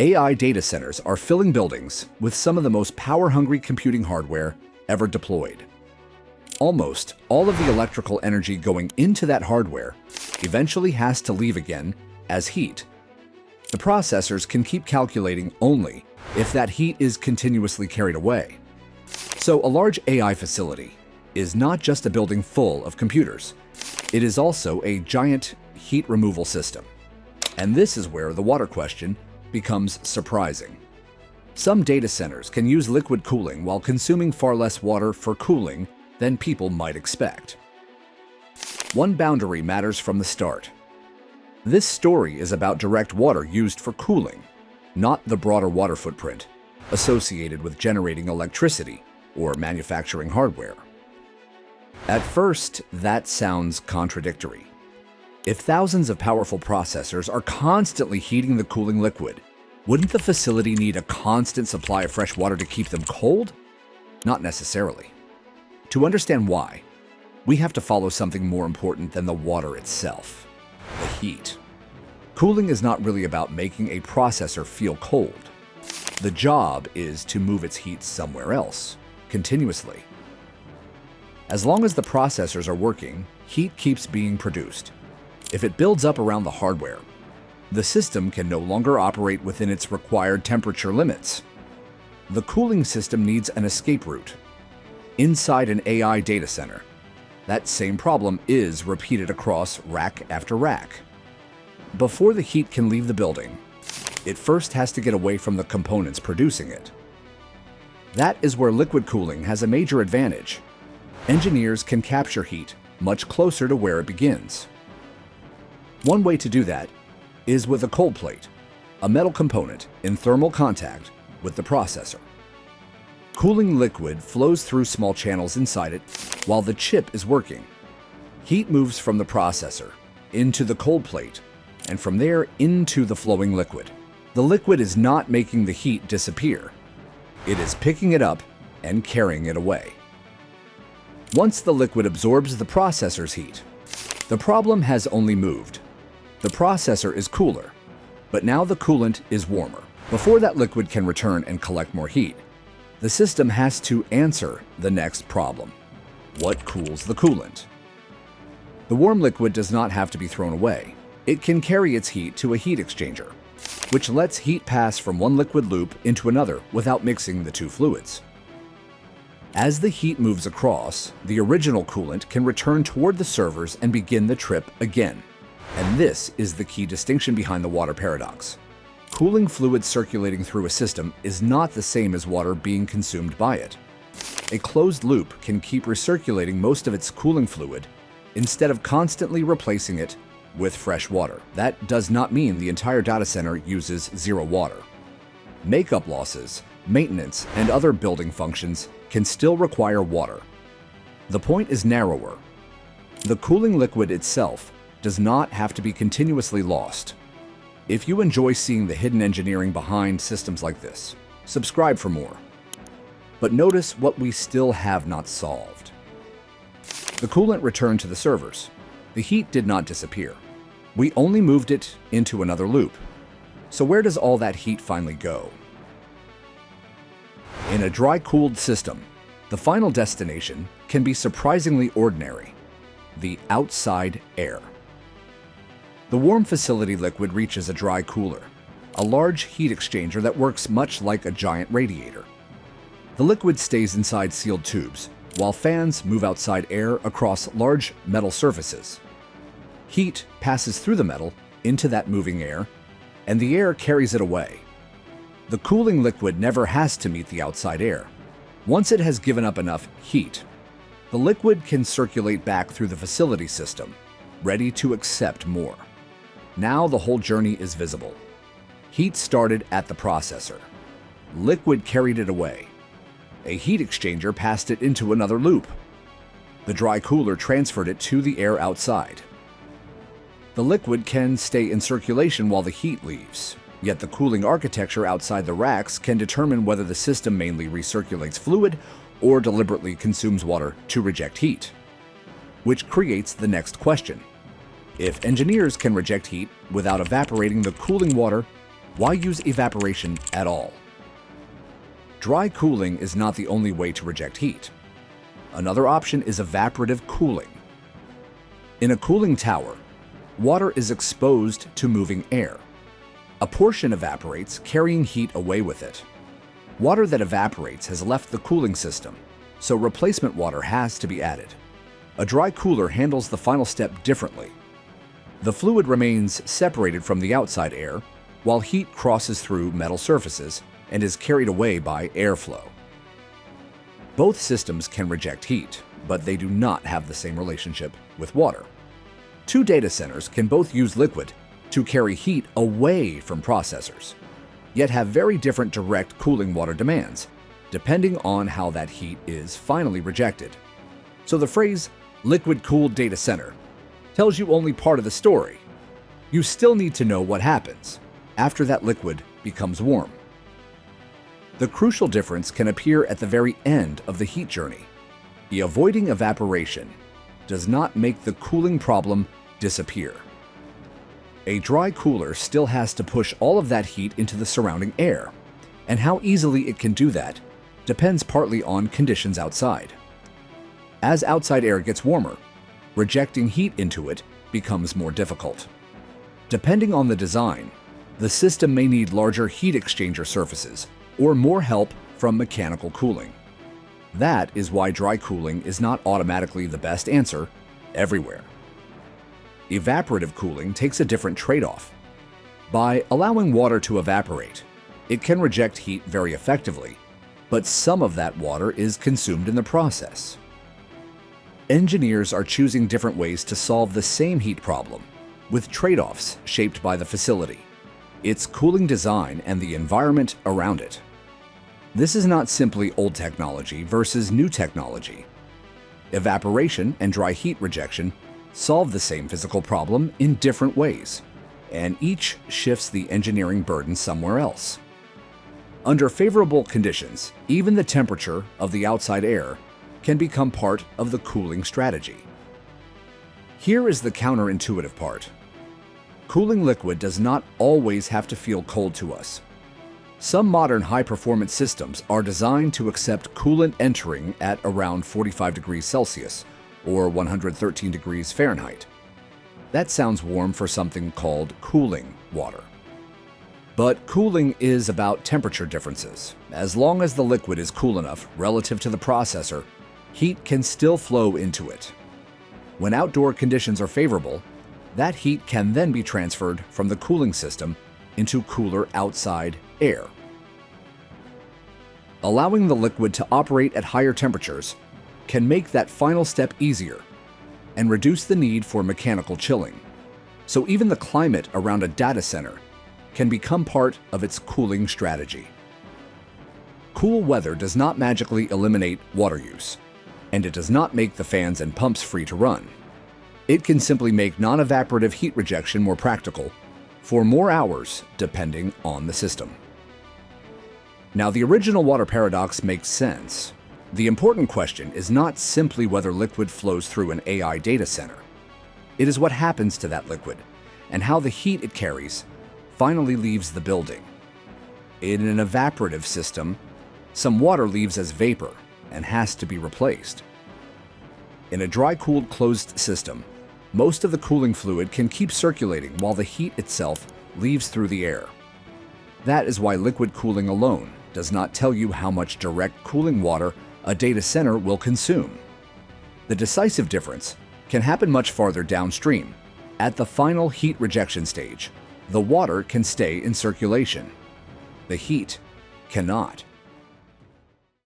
AI data centers are filling buildings with some of the most power-hungry computing hardware ever deployed. Almost all of the electrical energy going into that hardware eventually has to leave again as heat. The processors can keep calculating only if that heat is continuously carried away. So a large AI facility is not just a building full of computers. It is also a giant heat removal system. And this is where the water question becomes surprising. Some data centers can use liquid cooling while consuming far less water for cooling than people might expect. One boundary matters from the start. This story is about direct water used for cooling, not the broader water footprint associated with generating electricity or manufacturing hardware. At first, that sounds contradictory. If thousands of powerful processors are constantly heating the cooling liquid, wouldn't the facility need a constant supply of fresh water to keep them cold? Not necessarily. To understand why, we have to follow something more important than the water itself: the heat. Cooling is not really about making a processor feel cold. The job is to move its heat somewhere else, continuously. As long as the processors are working, heat keeps being produced. If it builds up around the hardware, the system can no longer operate within its required temperature limits. The cooling system needs an escape route. Inside an AI data center, that same problem is repeated across rack after rack. Before the heat can leave the building, it first has to get away from the components producing it. That is where liquid cooling has a major advantage. Engineers can capture heat much closer to where it begins. One way to do that is with a cold plate, a metal component in thermal contact with the processor. Cooling liquid flows through small channels inside it while the chip is working. Heat moves from the processor into the cold plate and from there into the flowing liquid. The liquid is not making the heat disappear. It is picking it up and carrying it away. Once the liquid absorbs the processor's heat, the problem has only moved. The processor is cooler, but now the coolant is warmer. Before that liquid can return and collect more heat, the system has to answer the next problem. What cools the coolant? The warm liquid does not have to be thrown away. It can carry its heat to a heat exchanger, which lets heat pass from one liquid loop into another without mixing the two fluids. As the heat moves across, the original coolant can return toward the servers and begin the trip again. And this is the key distinction behind the water paradox. Cooling fluid circulating through a system is not the same as water being consumed by it. A closed loop can keep recirculating most of its cooling fluid instead of constantly replacing it with fresh water. That does not mean the entire data center uses zero water. Makeup losses, maintenance, and other building functions can still require water. The point is narrower. The cooling liquid itself does not have to be continuously lost. If you enjoy seeing the hidden engineering behind systems like this, subscribe for more. But notice what we still have not solved. The coolant returned to the servers. The heat did not disappear. We only moved it into another loop. So where does all that heat finally go? In a dry-cooled system, the final destination can be surprisingly ordinary: the outside air. The warm facility liquid reaches a dry cooler, a large heat exchanger that works much like a giant radiator. The liquid stays inside sealed tubes, while fans move outside air across large metal surfaces. Heat passes through the metal into that moving air, and the air carries it away. The cooling liquid never has to meet the outside air. Once it has given up enough heat, the liquid can circulate back through the facility system, ready to accept more. Now the whole journey is visible. Heat started at the processor. Liquid carried it away. A heat exchanger passed it into another loop. The dry cooler transferred it to the air outside. The liquid can stay in circulation while the heat leaves, yet the cooling architecture outside the racks can determine whether the system mainly recirculates fluid or deliberately consumes water to reject heat. Which creates the next question. If engineers can reject heat without evaporating the cooling water, Why use evaporation at all? Dry cooling is not the only way to reject heat. Another option is evaporative cooling. In a cooling tower, water is exposed to moving air. A portion evaporates, carrying heat away with it. Water that evaporates has left the cooling system, so replacement water has to be added. A dry cooler handles the final step differently. The fluid remains separated from the outside air, while heat crosses through metal surfaces and is carried away by airflow. Both systems can reject heat, but they do not have the same relationship with water. Two data centers can both use liquid to carry heat away from processors, yet have very different direct cooling water demands, depending on how that heat is finally rejected. So the phrase liquid-cooled data center tells you only part of the story. You still need to know what happens after that liquid becomes warm. The crucial difference can appear at the very end of the heat journey. The avoiding evaporation does not make the cooling problem disappear. A dry cooler still has to push all of that heat into the surrounding air, and how easily it can do that depends partly on conditions outside. As outside air gets warmer, rejecting heat into it becomes more difficult. Depending on the design, the system may need larger heat exchanger surfaces or more help from mechanical cooling. That is why dry cooling is not automatically the best answer everywhere. Evaporative cooling takes a different trade-off. By allowing water to evaporate, it can reject heat very effectively, but some of that water is consumed in the process. Engineers are choosing different ways to solve the same heat problem, with trade-offs shaped by the facility, its cooling design, and the environment around it. This is not simply old technology versus new technology. Evaporation and dry heat rejection solve the same physical problem in different ways, and each shifts the engineering burden somewhere else. Under favorable conditions, even the temperature of the outside air can become part of the cooling strategy. Here is the counterintuitive part. Cooling liquid does not always have to feel cold to us. Some modern high-performance systems are designed to accept coolant entering at around 45 degrees Celsius or 113 degrees Fahrenheit. That sounds warm for something called cooling water. But cooling is about temperature differences. As long as the liquid is cool enough relative to the processor, heat can still flow into it. When outdoor conditions are favorable, that heat can then be transferred from the cooling system into cooler outside air. Allowing the liquid to operate at higher temperatures can make that final step easier and reduce the need for mechanical chilling. So even the climate around a data center can become part of its cooling strategy. Cool weather does not magically eliminate water use, and it does not make the fans and pumps free to run. It can simply make non-evaporative heat rejection more practical for more hours depending on the system. Now, the original water paradox makes sense. The important question is not simply whether liquid flows through an AI data center. It is what happens to that liquid and how the heat it carries finally leaves the building. In an evaporative system, some water leaves as vapor and has to be replaced. In a dry-cooled closed system, most of the cooling fluid can keep circulating while the heat itself leaves through the air. That is why liquid cooling alone does not tell you how much direct cooling water a data center will consume. The decisive difference can happen much farther downstream. At the final heat rejection stage, the water can stay in circulation. The heat cannot.